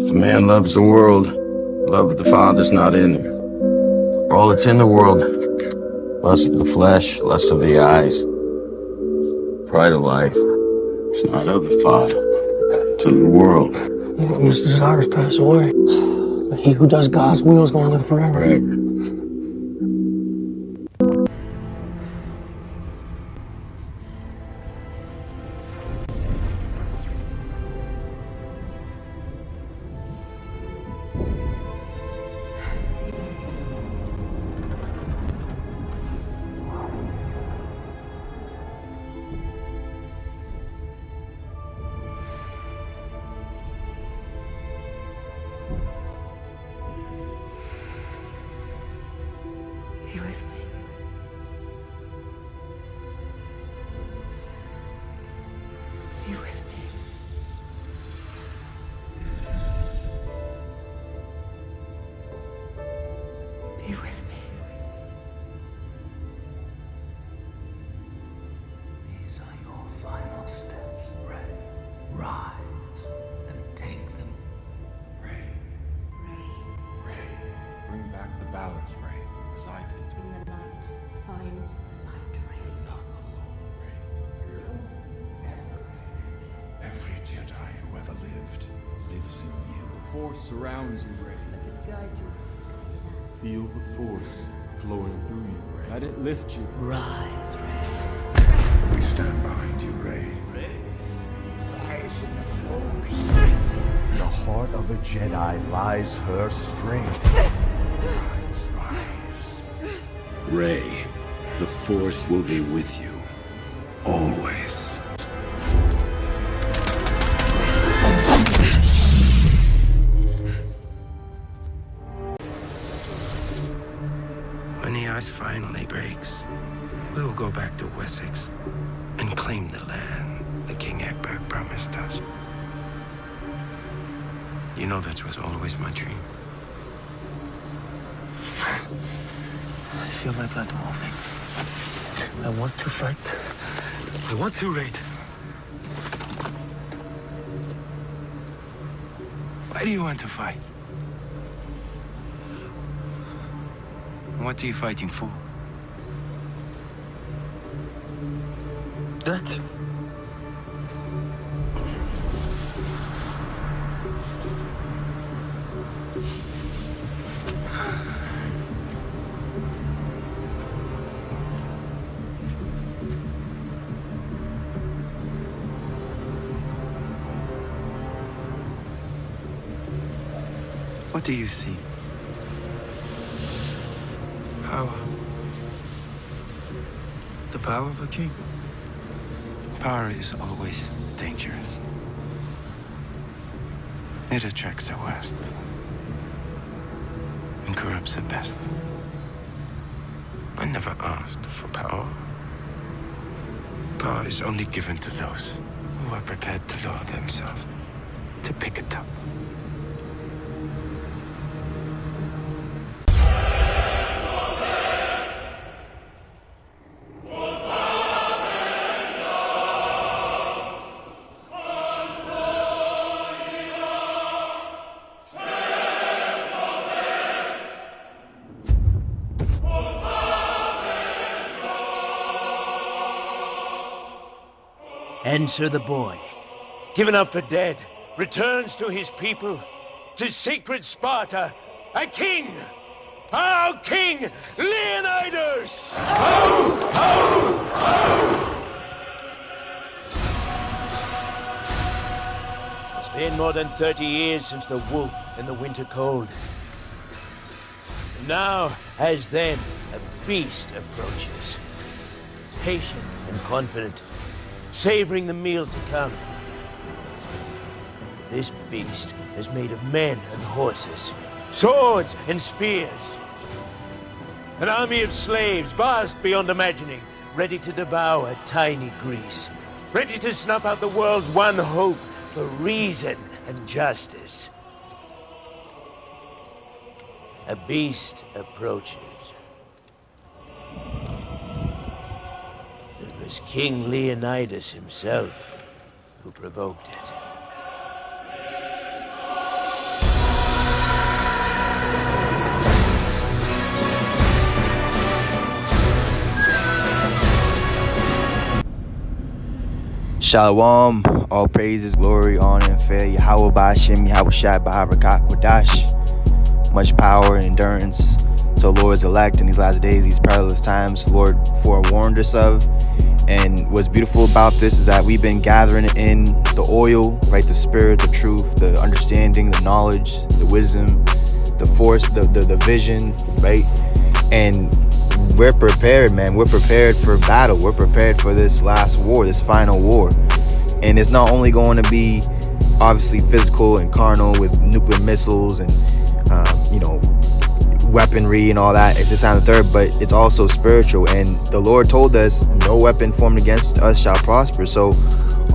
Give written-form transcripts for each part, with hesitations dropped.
If a man loves the world, love of the Father's not in him. All that's in the world, lust of the flesh, lust of the eyes, pride of life, it's not of the Father, it's of the world. Even his desires pass away. But he who does God's will is going to live forever. Forever. Be with me. Be with me. Be with me. These are your final steps, Ray. Rise and take them. Ray. Bring back the balance, Ray, as I did. In the night, find the light, Ray. You're not alone, Ray. Never. Every Jedi who ever lived lives in you. The Force surrounds you, Ray. Let it guide you as it guided us. Feel the Force flowing through you, Ray. Let it lift you. Rise, Ray. We stand behind you, Ray. Rise in the Force. In the heart of a Jedi lies her strength. Rise. Ray, the Force will be with you. Always. When the ice finally breaks, we will go back to Wessex and claim the land that King Egbert promised us. You know that was always my dream. I feel my blood warming. I want to fight. I want to raid. Why do you want to fight? What are you fighting for? That. What do you see? Power. The power of a king. Power is always dangerous. It attracts the worst and corrupts the best. I never asked for power. Power is only given to those who are prepared to lower themselves to pick it up. Enter the boy, given up for dead, returns to his people, to sacred Sparta, a king! Our king, Leonidas! Ho, ho, ho! It's been more than 30 years since the wolf and the winter cold. And now, as then, a beast approaches, patient and confident, savoring the meal to come. This beast is made of men and horses, swords and spears. An army of slaves, vast beyond imagining, ready to devour tiny Greece, ready to snuff out the world's one hope for reason and justice. A beast approaches. It was King Leonidas himself who provoked it. Shalom, all praises, glory, honor, and fair. Yahweh Ba'Shem, Yahweh Shai Ba'Harakak Wadash. Much power and endurance to the Lord's elect in these last days, these perilous times, the Lord forewarned us of. And what's beautiful about this is that we've been gathering in the oil, right? The spirit, the truth, the understanding, the knowledge, the wisdom, the force, the vision, right? And we're prepared, man. We're prepared for battle. We're prepared for this last war, this final war. And it's not only going to be obviously physical and carnal with nuclear missiles and, weaponry and all that at this time of the third, but it's also spiritual. And the Lord told us, no weapon formed against us shall prosper. So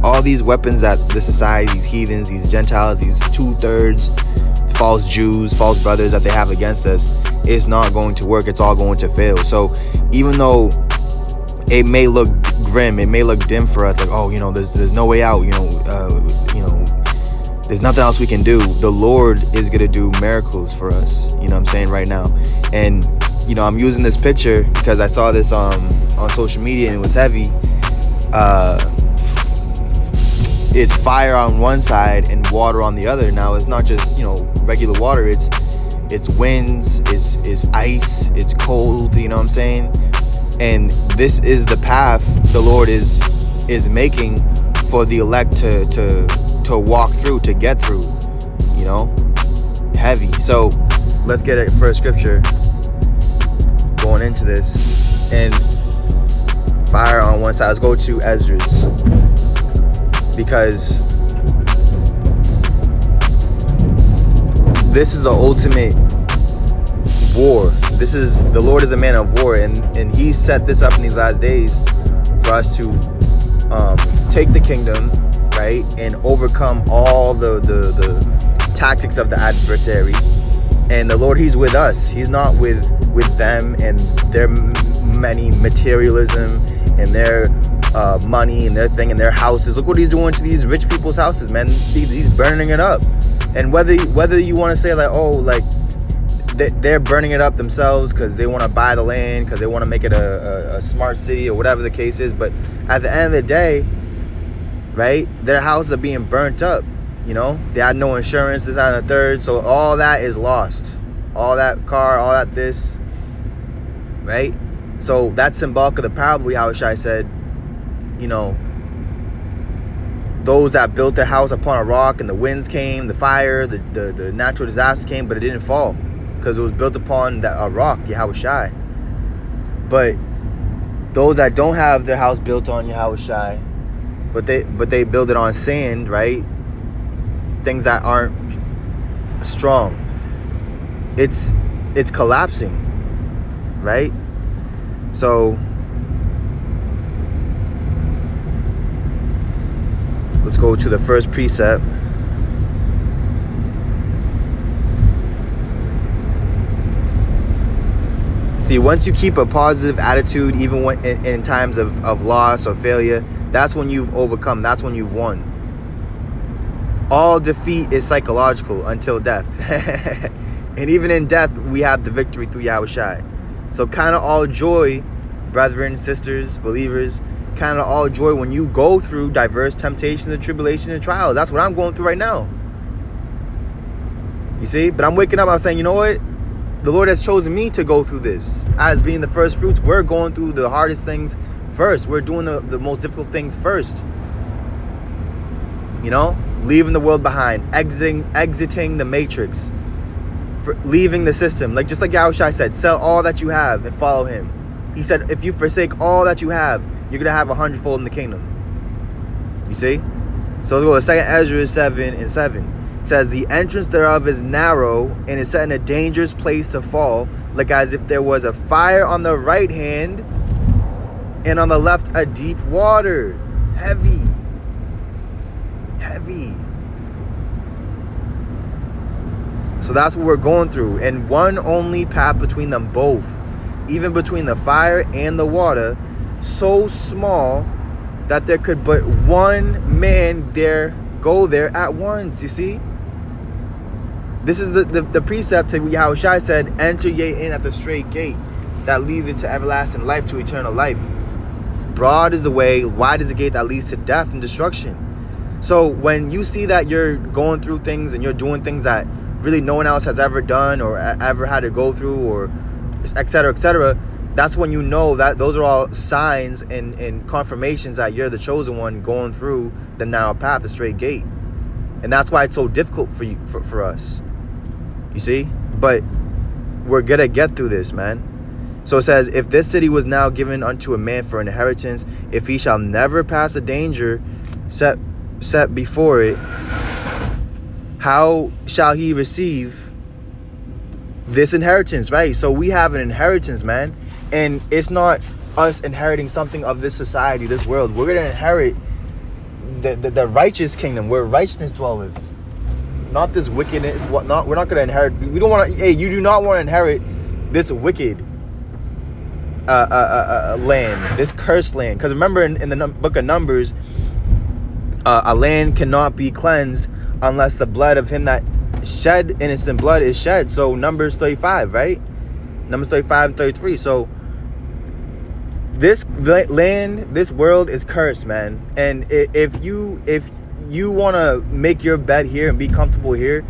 all these weapons that the society, these heathens, these Gentiles, these 2/3 false Jews, false brothers that they have against us, it's not going to work. It's all going to fail. So even though it may look grim, it may look dim for us, like, oh, there's no way out, there's nothing else we can do. The Lord is going to do miracles for us, you know what I'm saying, right now. And, I'm using this picture because I saw this on social media and it was heavy. It's fire on one side and water on the other. Now, it's not just, regular water. It's winds, it's ice, it's cold, you know what I'm saying? And this is the path the Lord is making for the elect to walk through, to get through, heavy. So let's get it for a scripture going into this. And fire on one side. Let's go to Esdras, because this is the ultimate war. This is, the Lord is a man of war, and he set this up in these last days for us to take the kingdom, right, and overcome all the tactics of the adversary. And the Lord, he's with us. He's not with them and their many materialism and their money and their thing and their houses. Look what he's doing to these rich people's houses, man. He's burning it up. And whether you want to say like, oh, like they're burning it up themselves because they want to buy the land, because they want to make it a smart city or whatever the case is, but at the end of the day, right, their houses are being burnt up. They had no insurance, this, that, and the third. So all that is lost. All that car, all that this, right? So that's symbolic of the parable. Yahushua said, those that built their house upon a rock, and the winds came, the fire, the natural disaster came, but it didn't fall because it was built upon a rock, Yahushua. But those that don't have their house built on Yahushua, but they build it on sand, right? Things that aren't strong. It's collapsing, right? So let's go to the first precept. See, once you keep a positive attitude, even when in times of loss or failure, that's when you've overcome. That's when you've won. All defeat is psychological until death. And even in death, we have the victory through Yahushua. So kind of all joy, brethren, sisters, believers, kind of all joy when you go through diverse temptations and tribulations and trials. That's what I'm going through right now. You see? But I'm waking up, I'm saying, you know what? The Lord has chosen me to go through this. As being the first fruits, we're going through the hardest things first. We're doing the most difficult things first. Leaving the world behind, exiting the matrix, leaving the system. Just like Yahushua said, sell all that you have and follow him. He said, if you forsake all that you have, you're going to have 100-fold in the kingdom. You see? So let's go to 2 Ezra 7:7. It says, the entrance thereof is narrow and is set in a dangerous place to fall, like as if there was a fire on the right hand and on the left a deep water. Heavy. So that's what we're going through. And one only path between them both, even between the fire and the water, so small that there could but one man go there at once. You see? This is the precept to Yahushua said, enter ye in at the straight gate that leadeth to everlasting life, to eternal life. Broad is the way, wide is the gate that leads to death and destruction. So when you see that you're going through things and you're doing things that really no one else has ever done or ever had to go through, or etc., that's when you know that those are all signs and confirmations that you're the chosen one going through the narrow path, the straight gate. And that's why it's so difficult for us. You see? But we're gonna get through this, man. So it says, if this city was now given unto a man for inheritance, if he shall never pass a danger set before it, how shall he receive this inheritance, right? So we have an inheritance, man. And it's not us inheriting something of this society, this world. We're going to inherit the righteous kingdom where righteousness dwelleth. Not this wickedness. We're not going to inherit. We don't want to. Hey, you do not want to inherit this wicked land, this cursed land. Because remember in the book of Numbers, a land cannot be cleansed unless the blood of him that shed innocent blood is shed. So Numbers 35, right? Numbers 35 and 33. So this land, this world is cursed, man. And if you want to make your bed here and be comfortable here,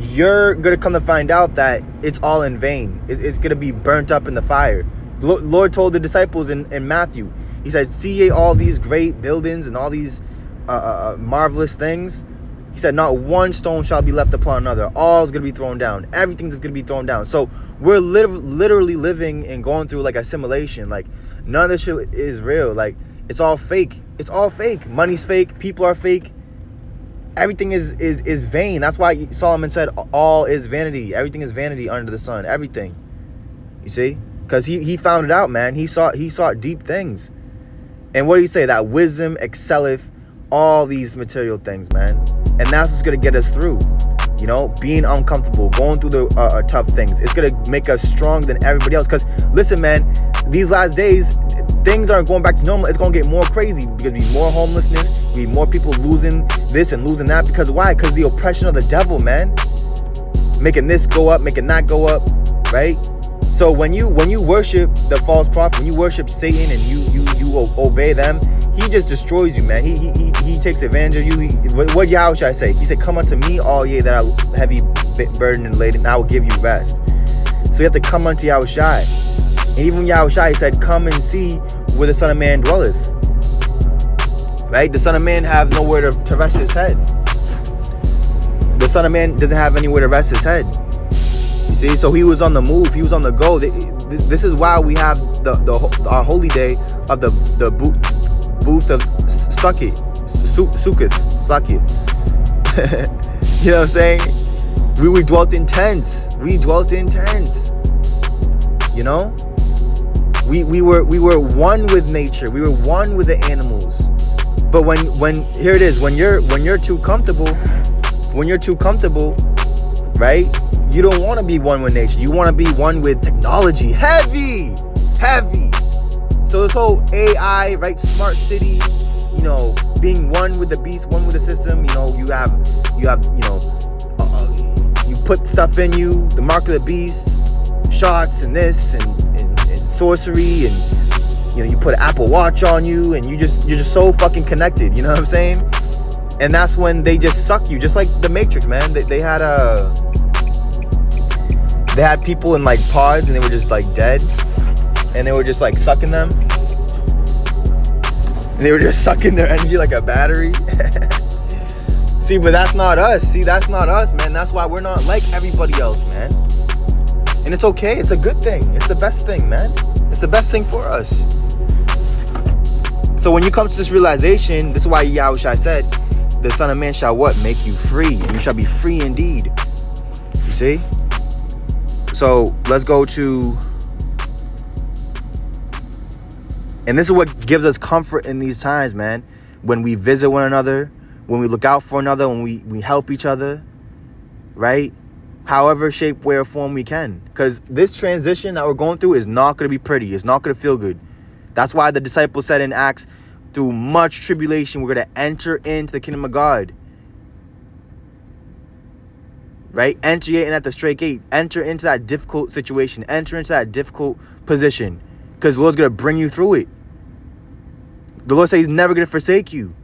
you're going to come to find out that it's all in vain. It's going to be burnt up in the fire. Lord told the disciples in Matthew, he said, see ye all these great buildings and all these marvelous things. He said, not one stone shall be left upon another. All is going to be thrown down. Everything's going to be thrown down. So we're literally living and going through like assimilation. Like none of this shit is real. Like it's all fake. It's all fake. Money's fake. People are fake. Everything is vain. That's why Solomon said all is vanity. Everything is vanity under the sun. Everything. You see? Because he found it out, man. He sought deep things. And what do you say? That wisdom excelleth all these material things, man. And that's what's going to get us through. You know, being uncomfortable, going through the tough things. It's going to make us stronger than everybody else. Because, listen, man, these last days, things aren't going back to normal. It's going to get more crazy. Because there'll be more homelessness. There'll be more people losing this and losing that. Because why? Because the oppression of the devil, man. Making this go up, making that go up, right? So when you worship the false prophet, when you worship Satan and you obey them, he just destroys you, man. He takes advantage of you. What Yahweh say? He said, come unto me, all ye that are heavy burdened and laden, and I will give you rest. So you have to come unto Yahweh. And even Yahweh, he said, come and see where the Son of Man dwelleth. Right? The Son of Man have nowhere to rest his head. The Son of Man doesn't have anywhere to rest his head. You see? So he was on the move. He was on the go. This is why we have our holy day of the booth of Sukkot. You know what I'm saying? We dwelt in tents. We dwelt in tents. You know? We were one with nature. We were one with the animals. But when here it is, when you're too comfortable, right? You don't want to be one with nature. You want to be one with technology. Heavy. So this whole AI, right? Smart city, you know, being one with the beast, one with the system. You know, you have, you know, you put stuff in you, the mark of the beast, shots and this and sorcery, and you know, you put an Apple Watch on you, and you're just so fucking connected. You know what I'm saying? And that's when they just suck you, just like the Matrix, man. They had people in like pods, and they were just like dead, and they were just like sucking them, and they were just sucking their energy like a battery. See, but that's not us. See, that's not us, man. That's why we're not like everybody else, man. And it's okay. It's a good thing. It's the best thing, man. It's the best thing for us. So when you come to this realization, this is why Yahweh said, the Son of Man shall what? Make you free. And you shall be free indeed. You see? So let's go to, and this is what gives us comfort in these times, man. When we visit one another, when we look out for another, when we help each other, right? However shape, way, or form we can. Because this transition that we're going through is not going to be pretty. It's not going to feel good. That's why the disciples said in Acts, through much tribulation, we're going to enter into the kingdom of God. Right? Enter in at the straight gate. Enter into that difficult situation. Enter into that difficult position. Because the Lord's going to bring you through it. The Lord says he's never going to forsake you.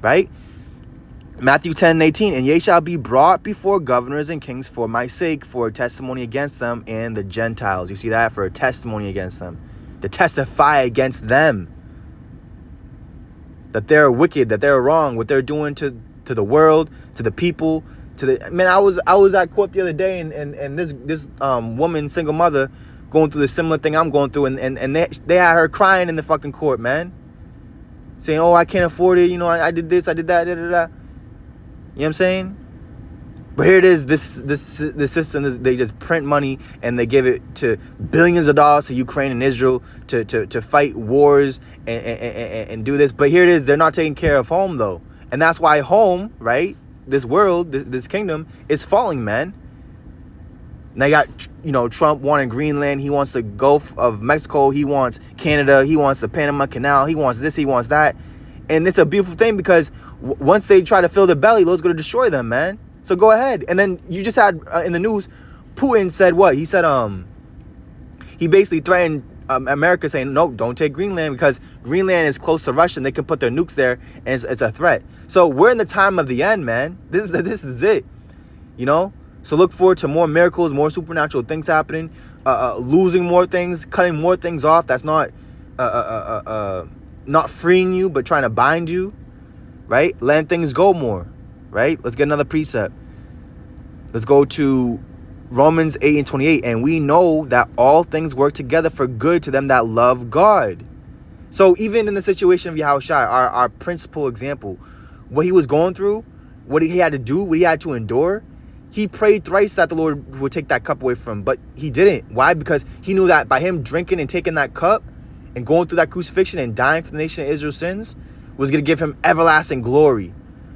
Right? Matthew 10:18, and ye shall be brought before governors and kings for my sake, for a testimony against them and the Gentiles. You see that? For a testimony against them. To testify against them. That they're wicked, that they're wrong, what they're doing to the world, to the people, to the... Man, I was at court the other day, and this woman, single mother, going through the similar thing I'm going through, and they had her crying in the fucking court, man. Saying, oh, I can't afford it, you know, I did this, I did that, da, da, da. You know what I'm saying? But here it is, this system, they just print money and they give it to billions of dollars to Ukraine and Israel to fight wars and do this. But here it is, they're not taking care of home, though. And that's why home, right, this world, this kingdom is falling, man. And they got, you know, Trump wanting Greenland. He wants the Gulf of Mexico. He wants Canada. He wants the Panama Canal. He wants this. He wants that. And it's a beautiful thing because once they try to fill their belly, Lord's going to destroy them, man. So go ahead. And then you just had in the news, Putin said what? He said he basically threatened America saying, no, don't take Greenland because Greenland is close to Russia and they can put their nukes there and it's a threat. So we're in the time of the end, man. This is it, you know? So look forward to more miracles, more supernatural things happening, losing more things, cutting more things off. That's not freeing you, but trying to bind you, right? Letting things go more, right? Let's get another precept. Let's go to Romans 8:28. And we know that all things work together for good to them that love God. So even in the situation of Yahushua, our principal example, what he was going through, what he had to do, what he had to endure, he prayed thrice that the Lord would take that cup away from him, but he didn't. Why? Because he knew that by him drinking and taking that cup and going through that crucifixion and dying for the nation of Israel's sins was going to give him everlasting glory.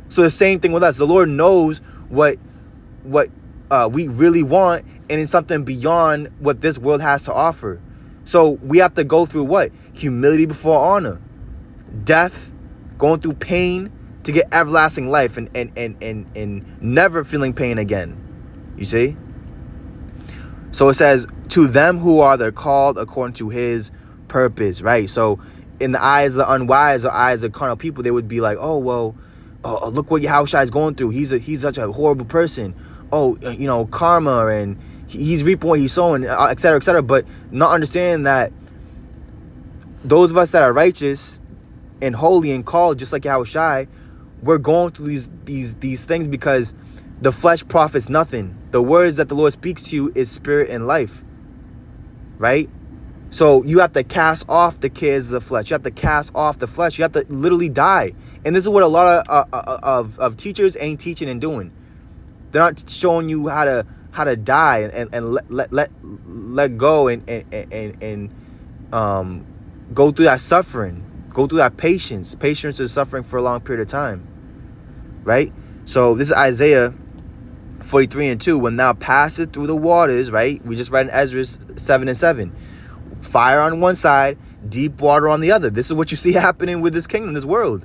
So the same thing with us. The Lord knows what we really want, and it's something beyond what this world has to offer. So we have to go through what? Humility before honor. Death, going through pain to get everlasting life and never feeling pain again. You see? So it says, to them who are the called according to his purpose, right? So in the eyes of the unwise or eyes of carnal people, they would be like, oh, well, look what Yahushua is going through. He's such a horrible person. Oh, you know, karma, and he's reaping what he's sowing, et cetera, et cetera. But not understanding that those of us that are righteous and holy and called, just like Yahushua, we're going through these things because the flesh profits nothing. The words that the Lord speaks to you is spirit and life, right? So you have to cast off the cares of the flesh. You have to cast off the flesh. You have to literally die. And this is what a lot of teachers ain't teaching and doing. They're not showing you how to die and let go and go through that suffering, go through that patience. Patience is suffering for a long period of time, right? So this is Isaiah 43:2. When thou passest through the waters, right? We just read in Ezra 7:7. Fire on one side, deep water on the other. This is what you see happening with this kingdom, this world.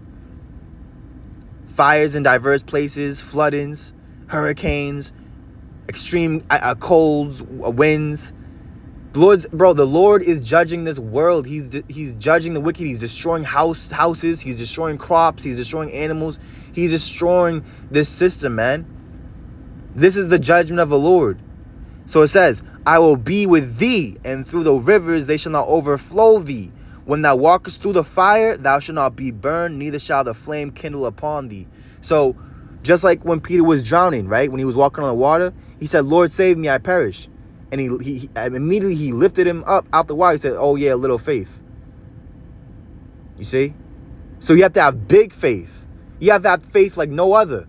Fires in diverse places, floodings, hurricanes, extreme colds, winds. The Lord is judging this world. He's judging the wicked. He's destroying houses. He's destroying crops. He's destroying animals. He's destroying this system, man. This is the judgment of the Lord. So it says, I will be with thee, and through the rivers they shall not overflow thee. When thou walkest through the fire, thou shalt not be burned, neither shall the flame kindle upon thee. So just like when Peter was drowning, right? When he was walking on the water, he said, Lord, save me, I perish. And he immediately lifted him up out the water. He said, oh yeah, little faith. You see? So you have to have big faith. You have to have faith like no other.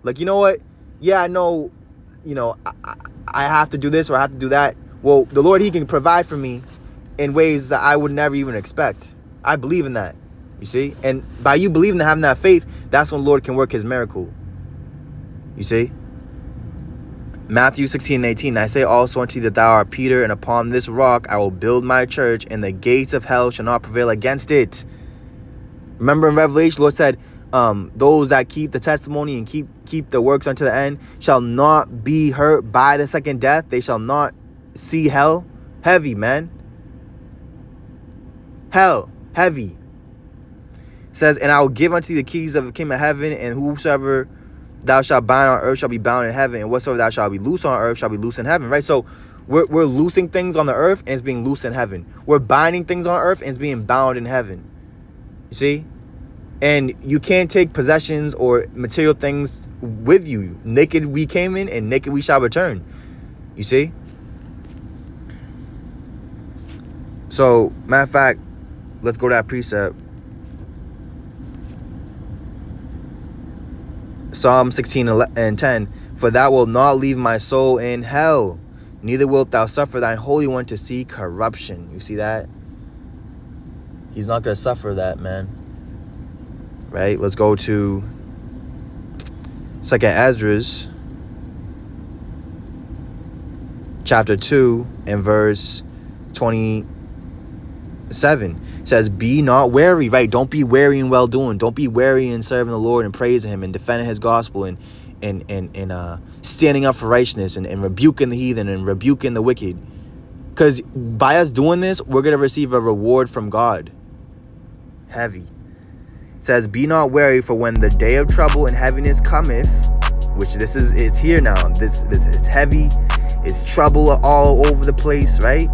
Like, you know what? Yeah, I know, I have to do this or I have to do that. Well, the Lord, he can provide for me in ways that I would never even expect. I believe in that, you see? And by you believing and having that faith, that's when the Lord can work his miracle. You see? Matthew 16:18, I say also unto thee that thou art Peter, and upon this rock I will build my church, and the gates of hell shall not prevail against it. Remember in Revelation, the Lord said, those that keep the testimony and keep the works unto the end shall not be hurt by the second death. They shall not see hell. Heavy, man. Hell, heavy. It says, and I will give unto thee the keys of the kingdom of heaven, and whosoever thou shalt bind on earth shall be bound in heaven, and whatsoever thou shalt be loose on earth shall be loose in heaven, right? So we're loosing things on the earth, and it's being loose in heaven. We're binding things on earth, and it's being bound in heaven. You see? And you can't take possessions or material things with you. Naked we came in, and naked we shall return. You see? So, matter of fact, let's go to that precept. Psalm 16 and 10. For thou wilt not leave my soul in hell, neither wilt thou suffer thine Holy One to see corruption. You see that? He's not going to suffer that, man. Right? Let's go to 2nd Esdras, chapter 2, and verse 27. It says, be not weary, right? Don't be weary in well-doing. Don't be weary in serving the Lord and praising him and defending his gospel and standing up for righteousness and rebuking the heathen and rebuking the wicked. Because by us doing this, we're going to receive a reward from God. Heavy. It says, be not weary, for when the day of trouble and heaviness cometh, which it's here now. This it's heavy. It's trouble all over the place, right?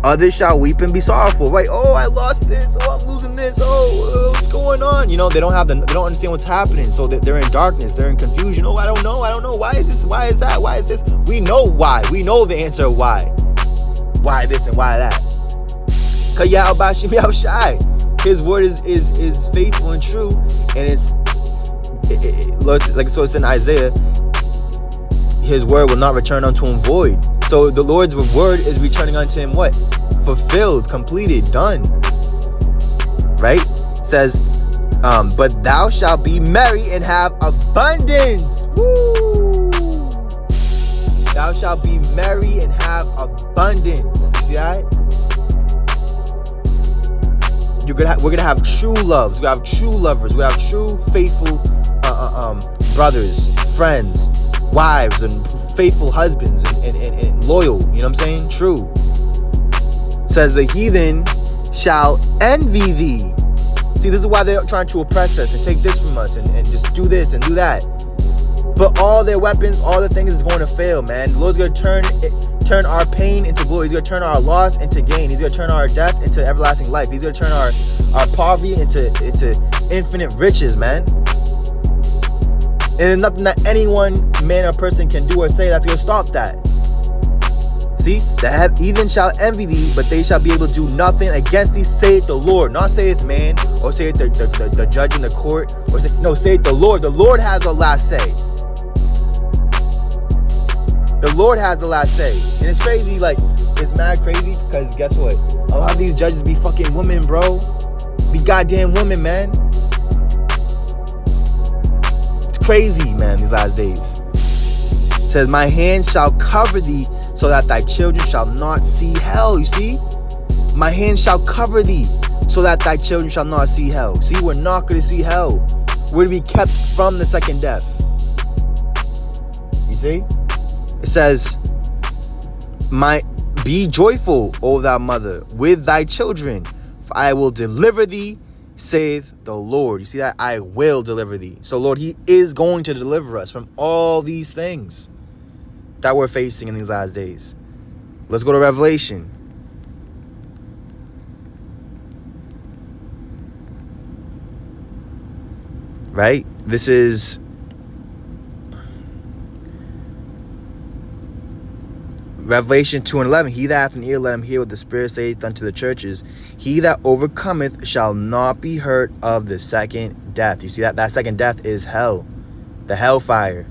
Others shall weep and be sorrowful, right? Oh, I lost this. Oh, I'm losing this. Oh, what's going on? You know, they don't understand what's happening. So they're in darkness. They're in confusion. Oh, I don't know. Why is this? Why is that? Why is this? We know why. We know the answer why. Why this and why that? Cause Yahweh Shai. His word is faithful and true, and it's it's in Isaiah. His word will not return unto him void. So the Lord's word is returning unto him what? Fulfilled, completed, done. Right? It says, but thou shalt be merry and have abundance. Woo! Thou shalt be merry and have abundance. You see that? We're gonna have true loves. We're gonna have true lovers. We're gonna have true faithful brothers, friends, wives, and faithful husbands and loyal. You know what I'm saying? True. Says the heathen shall envy thee. See, this is why they're trying to oppress us and take this from us and just do this and do that. But all their weapons, all the things is going to fail, man. The Lord's going to turn our pain into glory. He's going to turn our loss into gain. He's going to turn our death into everlasting life. He's going to turn our poverty into infinite riches, man. And there's nothing that anyone, man or person, can do or say that's going to stop that. See, the heathen shall envy thee, but they shall be able to do nothing against thee, saith the Lord. Not saith man, or saith the judge in the court, or saith the Lord. The Lord has the last say. The Lord has the last say. And it's crazy, it's mad crazy, because guess what? A lot of these judges be fucking women, bro. Be goddamn women, man. It's crazy, man, these last days. It says, my hand shall cover thee, so that thy children shall not see hell. You see? My hand shall cover thee, so that thy children shall not see hell. See, we're not going to see hell. We're to be kept from the second death. You see? It says, be joyful, O thou mother, with thy children, for I will deliver thee, saith the Lord. You see that? I will deliver thee. So, Lord, he is going to deliver us from all these things that we're facing in these last days. Let's go to Revelation. Right? This is Revelation 2:11. He that hath an ear, let him hear what the Spirit saith unto the churches. He that overcometh shall not be hurt of the second death. You see that? That second death is hell. The hellfire.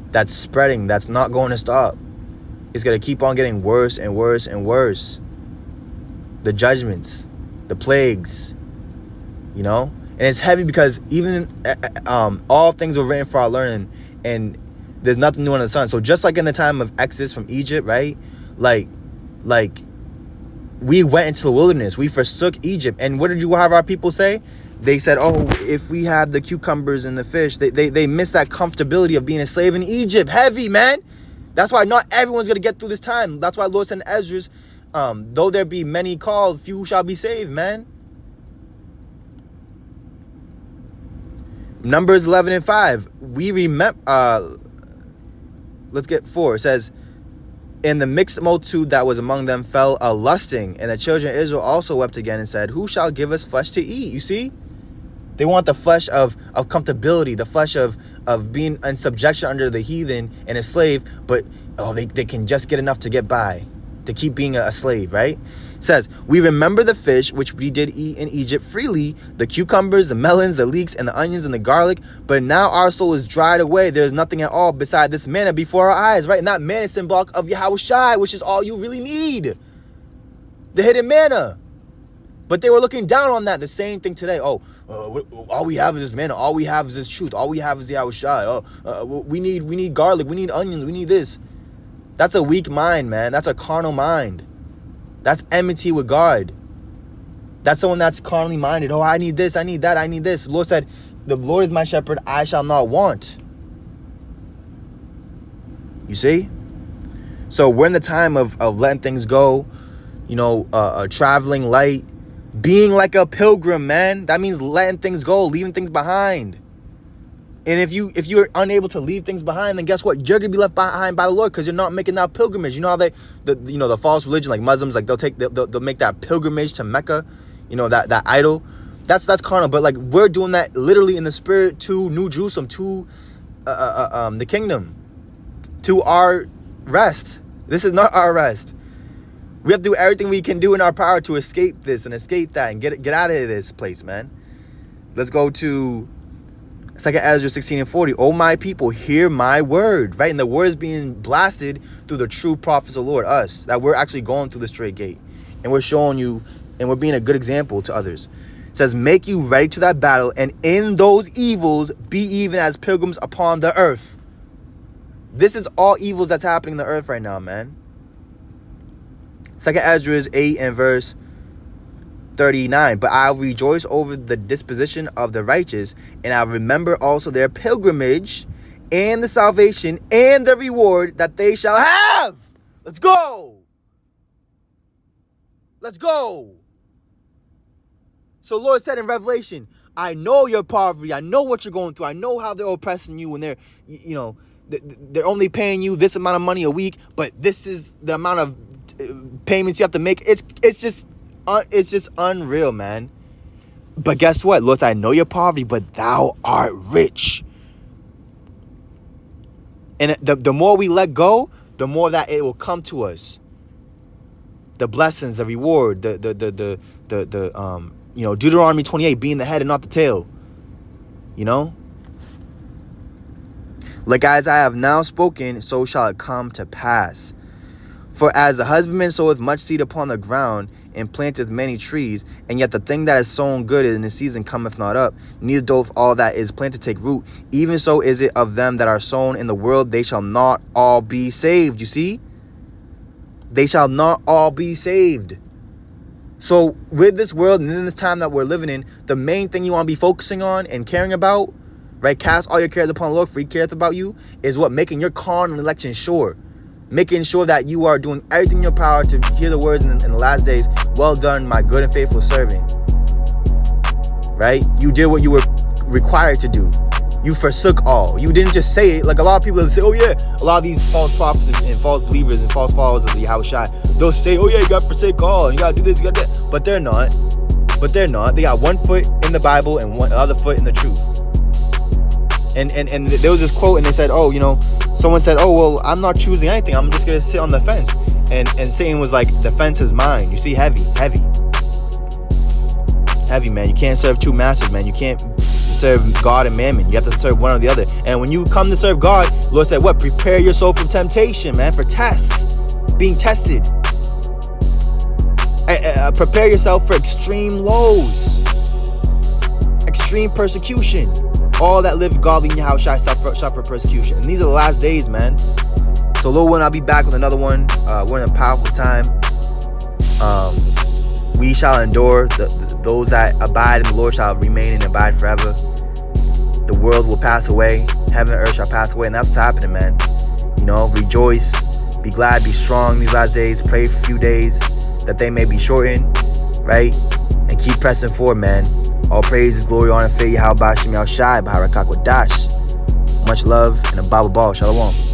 That's spreading. That's not going to stop. It's going to keep on getting worse and worse and worse. The judgments, the plagues, you know? And it's heavy because even all things were written for our learning, and there's nothing new under the sun. So just like in the time of Exodus from Egypt, right? Like we went into the wilderness. We forsook Egypt. And what did you have our people say? They said, oh, if we had the cucumbers and the fish, they missed that comfortability of being a slave in Egypt. Heavy, man. That's why not everyone's going to get through this time. That's why Lord said in Esdras, though there be many called, few shall be saved, man. Numbers 11 and 5. We remember. Let's get 4. It says, "In the mixed multitude that was among them fell a lusting, and the children of Israel also wept again and said, Who shall give us flesh to eat?" You see? They want the flesh of comfortability, the flesh of being in subjection under the heathen and a slave, but they can just get enough to get by, to keep being a slave, right? It says, "We remember the fish which we did eat in Egypt freely, the cucumbers, the melons, the leeks, and the onions, and the garlic, but now our soul is dried away. There is nothing at all beside this manna before our eyes," right? And that manna is symbolic of Yahushai, which is all you really need. The hidden manna. But they were looking down on that. The same thing today. All we have is this manna. All we have is this truth. All we have is Yahushai. We need garlic. We need onions. We need this. That's a weak mind, man. That's a carnal mind. That's enmity with God. That's someone that's carnally minded. Oh, I need this. I need that. I need this. The Lord said, "The Lord is my shepherd. I shall not want." You see? So we're in the time of letting things go. Traveling light. Being like a pilgrim, man. That means letting things go, leaving things behind. And if you're unable to leave things behind, then guess what? You're gonna be left behind by the Lord because you're not making that pilgrimage. You know how the false religion, like Muslims, like they'll make that pilgrimage to Mecca, that idol. That's carnal. But like we're doing that literally in the spirit to New Jerusalem, to the kingdom, to our rest. This is not our rest. We have to do everything we can do in our power to escape this and escape that and get out of this place, man. Let's go to 2 Ezra 16 and 40. "O my people, hear my word," right? And the word is being blasted through the true prophets of the Lord, us, that we're actually going through the straight gate. And we're showing you, and we're being a good example to others. It says, "Make you ready to that battle, and in those evils be even as pilgrims upon the earth." This is all evils that's happening in the earth right now, man. 2 Ezra 8 and verse 39. "But I'll rejoice over the disposition of the righteous, and I'll remember also their pilgrimage and the salvation and the reward that they shall have." Let's go. Let's go. So Lord said in Revelation, "I know your poverty. I know what you're going through. I know how they're oppressing you when they're only paying you this amount of money a week, but this is the amount of payments you have to make." It's just unreal, man. But guess what? Lord said, "I know your poverty, but thou art rich." And the more we let go, the more that it will come to us. The blessings, the reward, Deuteronomy 28, being the head and not the tail. "Like as I have now spoken, so shall it come to pass. For as the husbandman soweth much seed upon the ground, and planteth many trees, and yet the thing that is sown good in the season cometh not up, neither doth all that is planted take root, even so is it of them that are sown in the world. They shall not all be saved." You see? They shall not all be saved. So with this world and in this time that we're living in, the main thing you want to be focusing on and caring about, right? Cast all your cares upon the Lord, for he careth about you, is what? Making your carnal election sure. Making sure that you are doing everything in your power to hear the words in the last days. "Well done, my good and faithful servant." Right? You did what you were required to do. You forsook all. You didn't just say it. Like a lot of people that say, "Oh yeah," a lot of these false prophets and false believers and false followers of the Yahushai, they'll say, "Oh yeah, you got to forsake all, and you got to do this, you got to that." But they're not. They got one foot in the Bible and one other foot in the truth. And there was this quote, and they said, someone said, "Oh, well, I'm not choosing anything. I'm just going to sit on the fence." And Satan was like, "The fence is mine." You see, heavy, man. You can't serve two masters, man. You can't serve God and mammon. You have to serve one or the other. And when you come to serve God, Lord said, what? Prepare your soul for temptation, man, for tests, being tested. Prepare yourself for extreme lows, extreme persecution. All that live godly in Yahushua suffer persecution. And these are the last days, man. So Lord willing, I'll be back with another one. We're in a powerful time. We shall endure. Those that abide in the Lord shall remain and abide forever. The world will pass away. Heaven and earth shall pass away. And that's what's happening, man. Rejoice. Be glad. Be strong these last days. Pray for a few days that they may be shortened. Right? And keep pressing forward, man. All praise, glory, honor, faith, Yahweh Bashim Yahweh Shai, Baharakak Wadash. Much love and a Bible ball. Shalom.